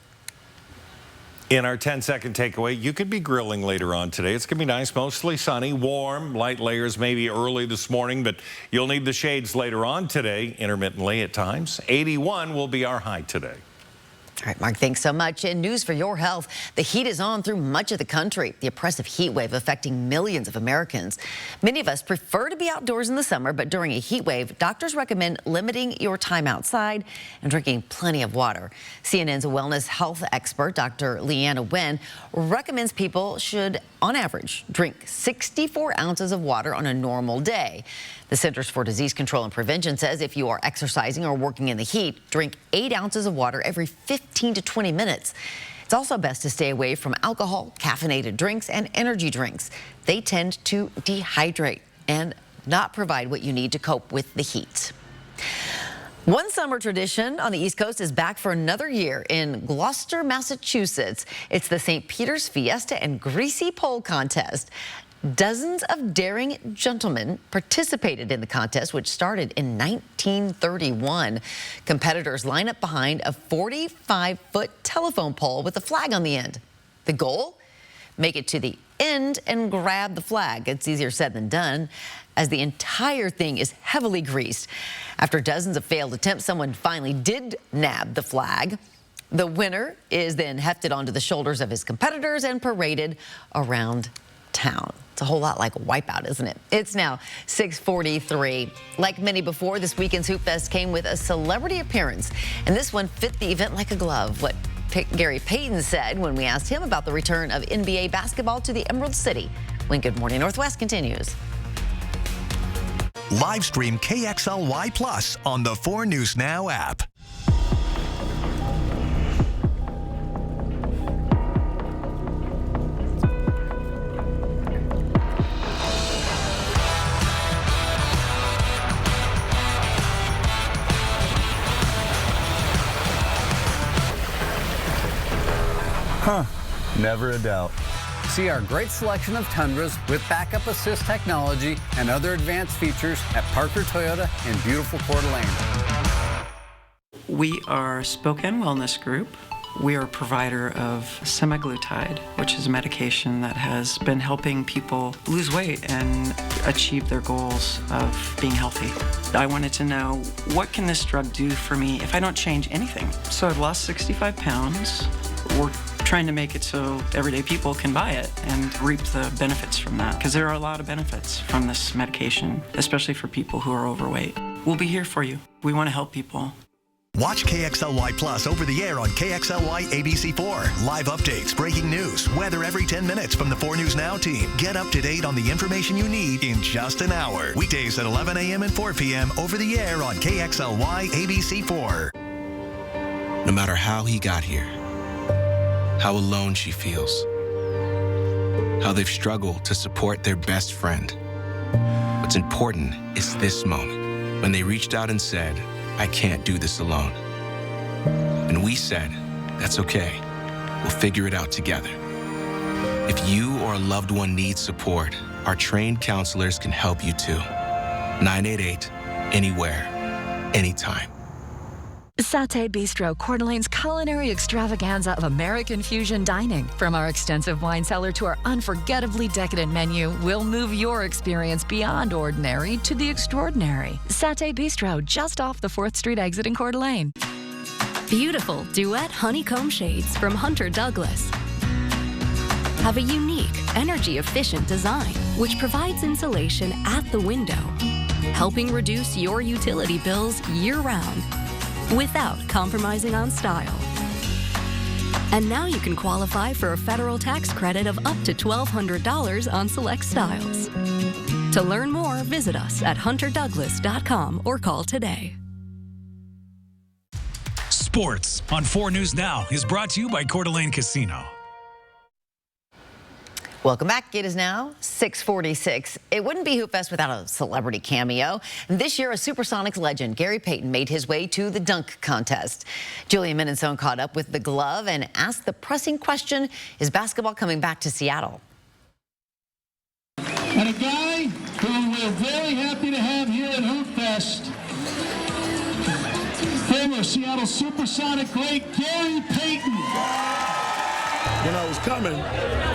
In our 10-second takeaway, you could be grilling later on today. It's going to be nice, mostly sunny, warm, light layers maybe early this morning, but you'll need the shades later on today, intermittently at times. 81 will be our high today.
All right, Mark, thanks so much. In news for your health, the heat is on through much of the country. The oppressive heat wave affecting millions of Americans. Many of us prefer to be outdoors in the summer, but during a heat wave, doctors recommend limiting your time outside and drinking plenty of water. CNN's wellness health expert, Dr. Leanna Wen, recommends people should, on average, drink 64 ounces of water on a normal day. The Centers for Disease Control and Prevention says if you are exercising or working in the heat, drink 8 ounces of water every 15 to 20 minutes. It's also best to stay away from alcohol, caffeinated drinks, and energy drinks. They tend to dehydrate and not provide what you need to cope with the heat. One summer tradition on the East Coast is back for another year in Gloucester, Massachusetts. It's the St. Peter's Fiesta and Greasy Pole Contest. Dozens of daring gentlemen participated in the contest, which started in 1931. Competitors line up behind a 45-foot telephone pole with a flag on the end. The goal? Make it to the end and grab the flag. It's easier said than done, as the entire thing is heavily greased. After dozens of failed attempts, someone finally did nab the flag. The winner is then hefted onto the shoulders of his competitors and paraded around town. It's a whole lot like Wipeout, isn't it? It's now 6:43. Like many before, this weekend's Hoop Fest came with a celebrity appearance, and this one fit the event like a glove. What Gary Payton said when we asked him about the return of NBA basketball to the Emerald City. When Good Morning Northwest continues.
Live stream KXLY Plus on the 4 News Now app.
Huh, never a doubt. See our great selection of Tundras with backup assist technology and other advanced features at Parker Toyota in beautiful Coeur d'Alene.
We are Spokane Wellness Group. We are a provider of semaglutide, which is a medication that has been helping people lose weight and achieve their goals of being healthy. I wanted to know, what can this drug do for me if I don't change anything? So I've lost 65 pounds. We're trying to make it so everyday people can buy it and reap the benefits from that, because there are a lot of benefits from this medication, especially for people who are overweight. We'll be here for you. We want to help people.
Watch KXLY Plus over the air on KXLY ABC4. Live updates, breaking news, weather every 10 minutes from the 4 News Now team. Get up to date on the information you need in just an hour. Weekdays at 11 a.m. and 4 p.m. over the air on KXLY ABC4.
No matter how he got here, how alone she feels, how they've struggled to support their best friend. But What's important is this moment, when they reached out and said, I can't do this alone. And we said, that's okay. We'll figure it out together. If you or a loved one needs support, our trained counselors can help you too. 988, anywhere, anytime.
Satay Bistro, Coeur d'Alene's culinary extravaganza of American fusion dining. From our extensive wine cellar to our unforgettably decadent menu, we'll move your experience beyond ordinary to the extraordinary. Satay Bistro, just off the 4th Street exit in Coeur d'Alene.
Beautiful duet honeycomb shades from Hunter Douglas have a unique, energy-efficient design, which provides insulation at the window, helping reduce your utility bills year-round without compromising on style. And now you can qualify for a federal tax credit of up to $1,200 on select styles. To learn more, visit us at hunterdouglas.com or call today.
Sports on 4 News Now is brought to you by Coeur d'Alene Casino.
Welcome back. It is now 6:46. It wouldn't be Hoop Fest without a celebrity cameo. This year, a Supersonics legend, Gary Payton, made his way to the dunk contest. Julian Minnesone caught up with the glove and asked the pressing question, is basketball coming back to Seattle?
And a guy who we're very happy to have here at Hoop Fest, former Seattle Supersonic great Gary Payton.
When I was coming,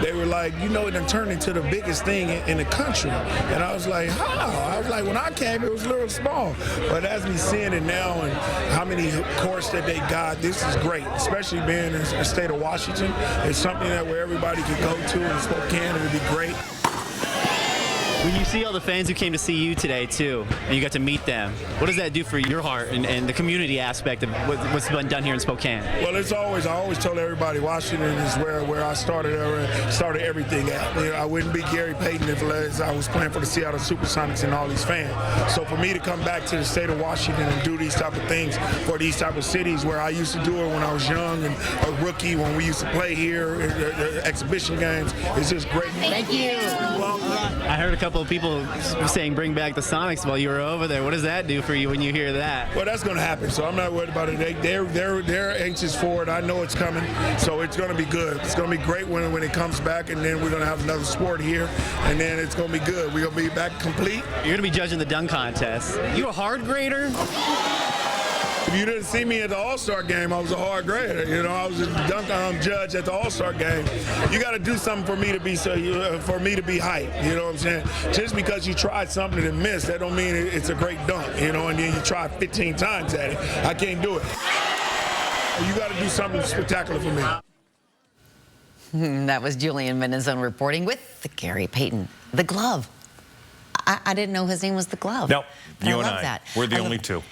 they were like, you know, it done turned into the biggest thing in the country. And I was like, how? I was like, when I came, it was a little small. But as we seeing it now and how many courts that they got, this is great, especially being in the state of Washington. It's something that where everybody can go to in Spokane, it would be great.
When you see all the fans who came to see you today, too, and you got to meet them, what does that do for your heart and the community aspect of what's been done here in Spokane?
Well, I always told everybody Washington is where I started everything at. You know, I wouldn't be Gary Payton if I was playing for the Seattle Supersonics and all these fans. So for me to come back to the state of Washington and do these type of things for these type of cities where I used to do it when I was young and a rookie, when we used to play here, exhibition games, it's just great.
Thank you.
I heard a couple of people saying bring back the Sonics while you were over there. What does that do for you when you hear that?
Well, that's going to happen, so I'm not worried about it. They're anxious for it. I know it's coming, so it's going to be good. It's going to be great when it comes back, and then we're going to have another sport here, and then it's going to be good. We're going to be back complete.
You're going to be judging the dunk contest. You a hard grader?
If you didn't see me at the All-Star game, I was a hard grader. You know, I was a dunk judge at the All-Star game. You got to do something for me to be hyped. You know what I'm saying? Just because you tried something and missed, that don't mean it's a great dunk. You know, and then you try 15 times at it. I can't do it. You got to do something spectacular for me.
That was Julian Minnesone reporting with Gary Payton. The glove. I didn't know his name was the glove.
No, you and
love
I.
That.
We're the only two.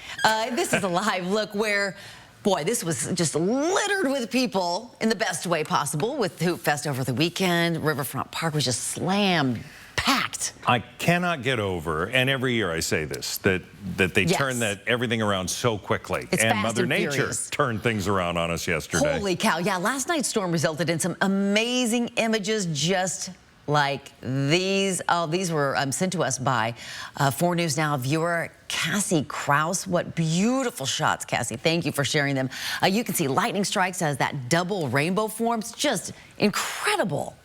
This is a live look where, boy, this was just littered with people in the best way possible with Hoop Fest over the weekend. Riverfront Park was just slammed, packed.
I cannot get over, and every year I say this, that they turn everything around so quickly.
It's
and
fast
Mother
and
Nature
furious.
turned things around on us yesterday.
Holy cow. Yeah, last night's storm resulted in some amazing images just like these. Oh, these were sent to us by 4 News Now viewer Cassie Kraus. What beautiful shots, Cassie. Thank you for sharing them. You can see lightning strikes as that double rainbow forms. Just incredible.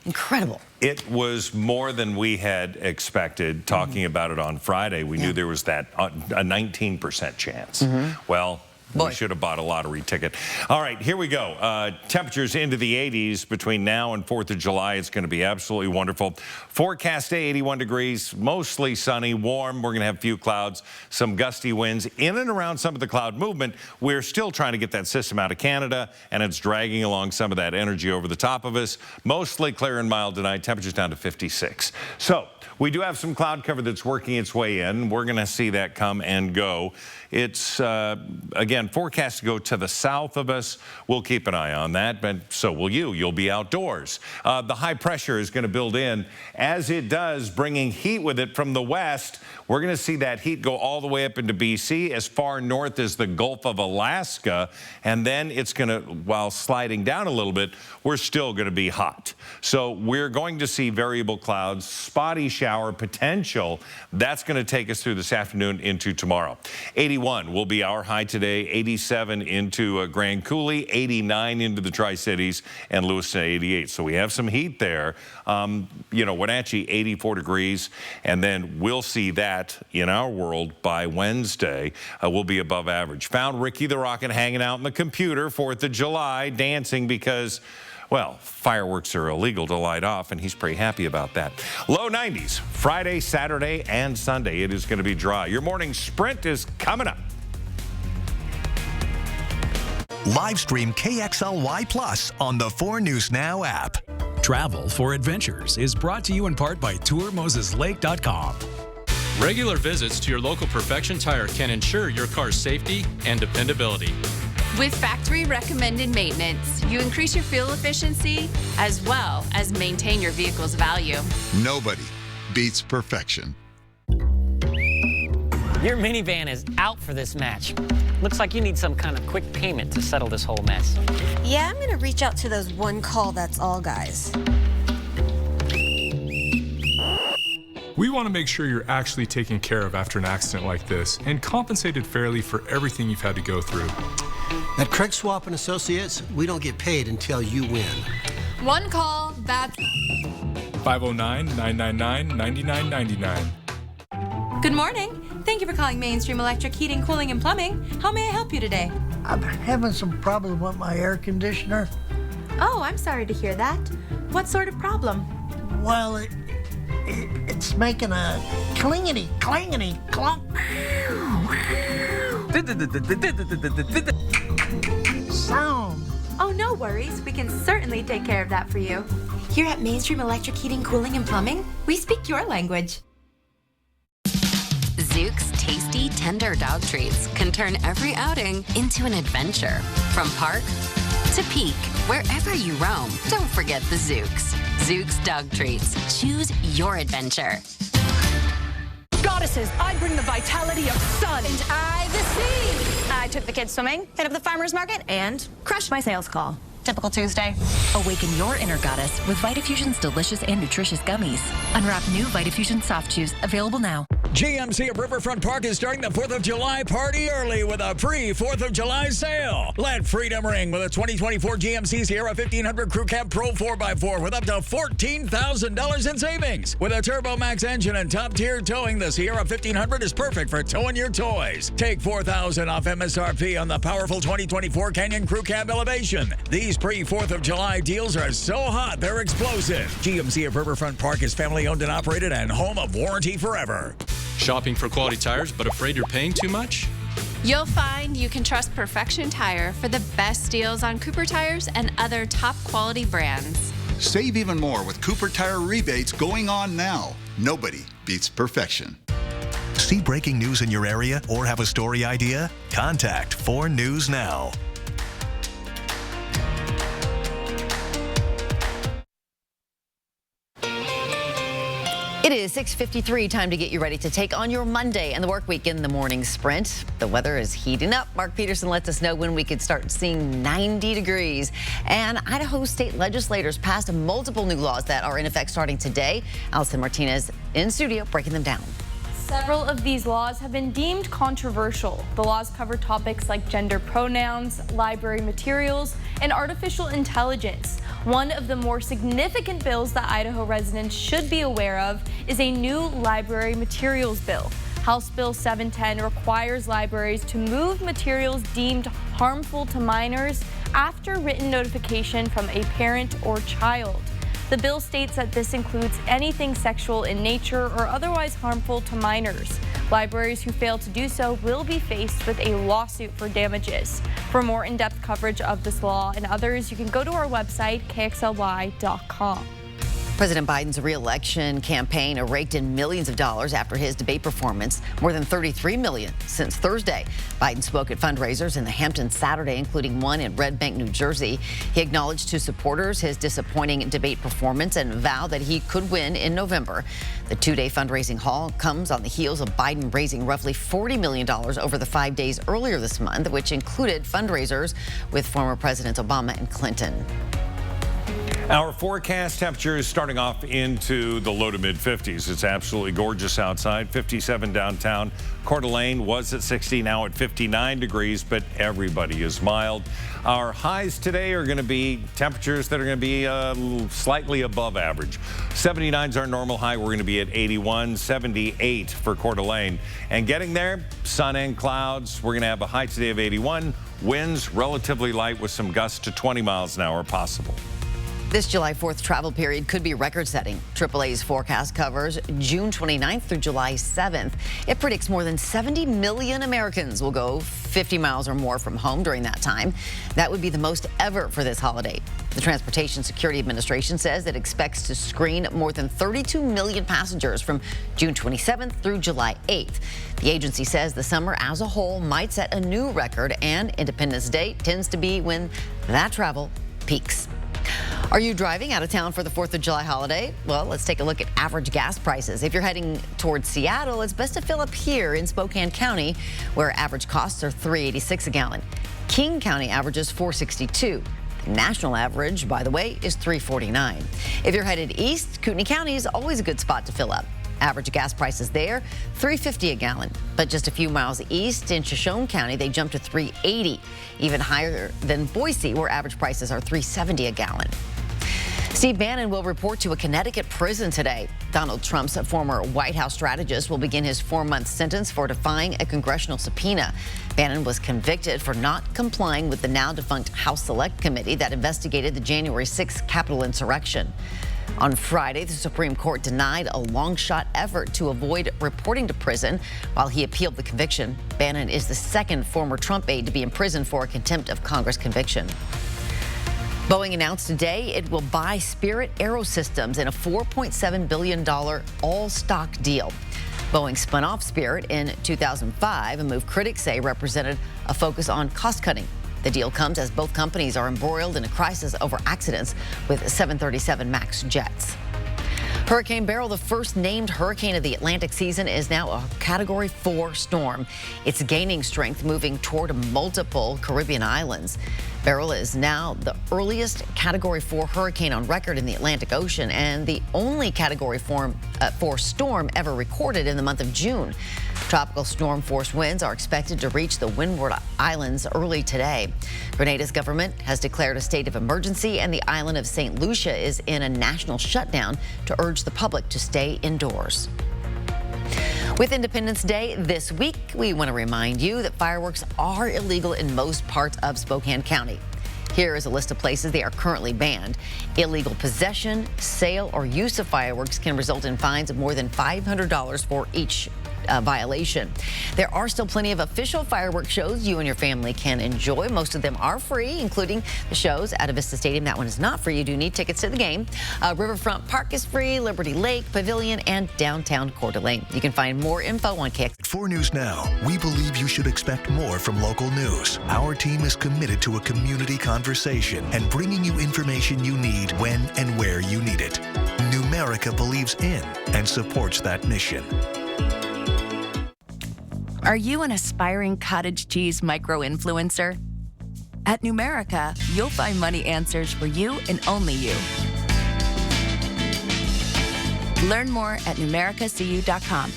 Incredible.
It was more than we had expected. Talking about it on Friday, we knew there was that a 19% chance. Well, we should have bought a lottery ticket. All right, here we go. Temperatures into the 80s between now and 4th of July. It's going to be absolutely wonderful. Forecast day, 81 degrees, mostly sunny, warm. We're going to have a few clouds, some gusty winds in and around some of the cloud movement. We're still trying to get that system out of Canada, and it's dragging along some of that energy over the top of us. Mostly clear and mild tonight. Temperatures down to 56. So we do have some cloud cover that's working its way in. We're going to see that come and go. It's, again, Again, forecast to go to the south of us. We'll keep an eye on that, but so will you. You'll be outdoors. The high pressure is going to build in. As it does, bringing heat with it from the west, we're going to see that heat go all the way up into BC, as far north as the Gulf of Alaska, and then it's going to, while sliding down a little bit, we're still going to be hot. So we're going to see variable clouds, spotty shower potential. That's going to take us through this afternoon into tomorrow. 81 will be our high today, 87 into Grand Coulee, 89 into the Tri-Cities, and Lewiston 88. So we have some heat there. You know, Wenatchee 84 degrees, and then we'll see that in our world by Wednesday. We'll be above average. Found Ricky the Rocket hanging out in the computer, 4th of July, dancing because, well, fireworks are illegal to light off, and he's pretty happy about that. Low 90s, Friday, Saturday, and Sunday. It is going to be dry. Your morning sprint is coming up.
Live stream KXLY Plus on the 4 News Now app.
Travel for Adventures is brought to you in part by TourMosesLake.com.
Regular visits to your local Perfection Tire can ensure your car's safety and dependability.
With factory recommended maintenance, you increase your fuel efficiency as well as maintain your vehicle's value.
Nobody beats perfection.
Your minivan is out for this match. Looks like you need some kind of quick payment to settle this whole mess.
Yeah, I'm gonna reach out to those one call that's all guys.
We want to make sure you're actually taken care of after an accident like this and compensated fairly for everything you've had to go through.
At Craig Swap and Associates, we don't get paid until you win.
One call, that's
509-999-9999.
Good morning. Thank you for calling Mainstream Electric Heating, Cooling, and Plumbing. How may I help you today?
I'm having some problem with my air conditioner.
Oh, I'm sorry to hear that. What sort of problem?
Well, it's making a clangety clunk sound.
Oh, no worries. We can certainly take care of that for you. Here at Mainstream Electric Heating, Cooling, and Plumbing, we speak your language.
Zook's tasty, tender dog treats can turn every outing into an adventure. From park to peak, wherever you roam, don't forget the Zooks. Zook's dog treats. Choose your adventure.
Goddesses, I bring the vitality of sun.
And I the sea.
I took the kids swimming, hit up the farmer's market, and crushed my sales call. Typical Tuesday.
Awaken your inner goddess with Vitafusion's delicious and nutritious gummies. Unwrap new Vitafusion soft chews, available now.
GMC of Riverfront Park is starting the 4th of July party early with a pre-4th of July sale. Let freedom ring with a 2024 GMC Sierra 1500 Crew Cab Pro 4x4 with up to $14,000 in savings. With a Turbo Max engine and top-tier towing, the Sierra 1500 is perfect for towing your toys. Take $4,000 off MSRP on the powerful 2024 Canyon Crew Cab Elevation. These pre-4th of July deals are so hot, they're explosive. GMC of Riverfront Park is family-owned and operated and home of warranty forever.
Shopping for quality tires but afraid you're paying too much?
You'll find you can trust Perfection Tire for the best deals on Cooper tires and other top quality brands.
Save even more with Cooper Tire rebates going on now. Nobody beats perfection.
See breaking news in your area or have a story idea? Contact 4 News Now.
It is 6:53, time to get you ready to take on your Monday and the work week in the morning sprint. The weather is heating up. Mark Peterson lets us know when we could start seeing 90 degrees. And Idaho state legislators passed multiple new laws that are in effect starting today. Allison Martinez in studio breaking them down.
Several of these laws have been deemed controversial. The laws cover topics like gender pronouns, library materials, and artificial intelligence. One of the more significant bills that Idaho residents should be aware of is a new library materials bill. House Bill 710 requires libraries to move materials deemed harmful to minors after written notification from a parent or child. The bill states that this includes anything sexual in nature or otherwise harmful to minors. Libraries who fail to do so will be faced with a lawsuit for damages. For more in-depth coverage of this law and others, you can go to our website, kxly.com.
President Biden's re-election campaign raked in millions of dollars after his debate performance, more than $33 million since Thursday. Biden spoke at fundraisers in the Hamptons Saturday, including one in Red Bank, New Jersey. He acknowledged to supporters his disappointing debate performance and vowed that he could win in November. The two-day fundraising haul comes on the heels of Biden raising roughly $40 million over the 5 days earlier this month, which included fundraisers with former Presidents Obama and Clinton.
Our forecast temperatures starting off into the low to mid 50s. It's absolutely gorgeous outside. 57 downtown. Coeur d'Alene was at 60, now at 59 degrees, but everybody is mild. Our highs today are going to be temperatures that are going to be slightly above average. 79 is our normal high. We're going to be at 81, 78 for Coeur d'Alene. And getting there, sun and clouds. We're going to have a high today of 81. Winds relatively light with some gusts to 20 miles an hour possible.
This July 4th travel period could be record-setting. AAA's forecast covers June 29th through July 7th. It predicts more than 70 million Americans will go 50 miles or more from home during that time. That would be the most ever for this holiday. The Transportation Security Administration says it expects to screen more than 32 million passengers from June 27th through July 8th. The agency says the summer as a whole might set a new record, and Independence Day tends to be when that travel peaks. Are you driving out of town for the 4th of July holiday? Well, let's take a look at average gas prices. If you're heading towards Seattle, it's best to fill up here in Spokane County, where average costs are $3.86 a gallon. King County averages $4.62. The national average, by the way, is $3.49. If you're headed east, Kootenai County is always a good spot to fill up. Average gas prices there, $3.50 a gallon. But just a few miles east in Shoshone County, they jump to $3.80, even higher than Boise, where average prices are $3.70 a gallon. Steve Bannon will report to a Connecticut prison today. Donald Trump's former White House strategist will begin his 4-month sentence for defying a congressional subpoena. Bannon was convicted for not complying with the now-defunct House Select Committee that investigated the January 6th Capitol insurrection. On Friday, the Supreme Court denied a long-shot effort to avoid reporting to prison while he appealed the conviction. Bannon is the second former Trump aide to be imprisoned for a contempt of Congress conviction. Boeing announced today it will buy Spirit AeroSystems in a $4.7 billion all-stock deal. Boeing spun off Spirit in 2005, a move critics say represented a focus on cost-cutting. The deal comes as both companies are embroiled in a crisis over accidents with 737 MAX jets. Hurricane Beryl, the first named hurricane of the Atlantic season, is now a Category 4 storm. It's gaining strength, moving toward multiple Caribbean islands. Beryl is now the earliest Category 4 hurricane on record in the Atlantic Ocean and the only Category 4 storm ever recorded in the month of June. Tropical storm force winds are expected to reach the Windward Islands early today. Grenada's government has declared a state of emergency, and the island of St. Lucia is in a national shutdown to urge the public to stay indoors. With Independence Day this week, we want to remind you that fireworks are illegal in most parts of Spokane County. Here is a list of places they are currently banned. Illegal possession, sale, or use of fireworks can result in fines of more than $500 for each violation. There are still plenty of official fireworks shows you and your family can enjoy. Most of them are free, including the shows at Avista Stadium. That one is not free. You do need tickets to the game. Riverfront Park is free, Liberty Lake, Pavilion, and downtown Coeur d'Alene. You can find more info on KX.
4 News Now, we believe you should expect more from local news. Our team is committed to a community conversation and bringing you information you need when and where you need it. Numerica believes in and supports that mission.
Are you an aspiring cottage cheese micro-influencer? At Numerica, you'll find money answers for you and only you. Learn more at numericacu.com.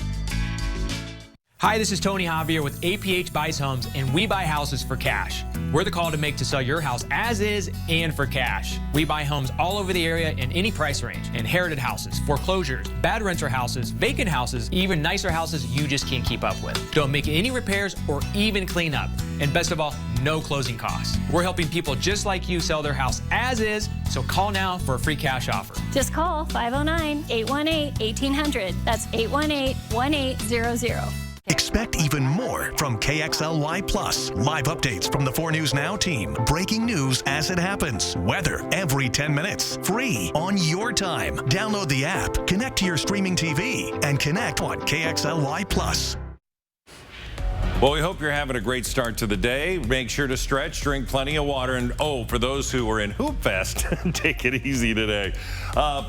Hi, this is Tony Javier with APH Buys Homes, and we buy houses for cash. We're the call to make to sell your house as is and for cash. We buy homes all over the area in any price range. Inherited houses, foreclosures, bad renter houses, vacant houses, even nicer houses you just can't keep up with. Don't make any repairs or even clean up. And best of all, no closing costs. We're helping people just like you sell their house as is, so call now for a free cash offer.
Just call 509-818-1800. That's 818-1800.
Expect even more from KXLY Plus. Live updates from the 4 News Now team. Breaking news as it happens. Weather every 10 minutes. Free on your time. Download the app, connect to your streaming TV, and connect on KXLY Plus.
Well, we hope you're having a great start to the day. Make sure to stretch, drink plenty of water, and for those who are in Hoop Fest, take it easy today.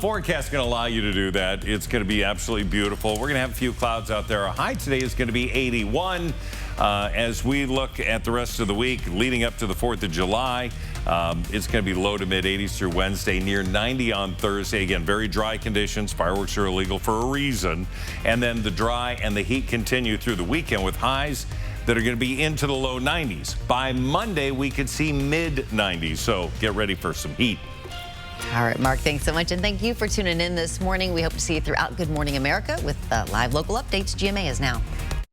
Forecast is going to allow you to do that. It's going to be absolutely beautiful. We're going to have a few clouds out there. Our high today is going to be 81. As we look at the rest of the week leading up to the 4th of July, it's going to be low to mid 80s through Wednesday, near 90 on Thursday. Again, very dry conditions. Fireworks are illegal for a reason. And then the dry and the heat continue through the weekend with highs that are going to be into the low 90s. By Monday, we could see mid 90s. So get ready for some heat.
All right, Mark, thanks so much. And thank you for tuning in this morning. We hope to see you throughout Good Morning America with live local updates. GMA is Now.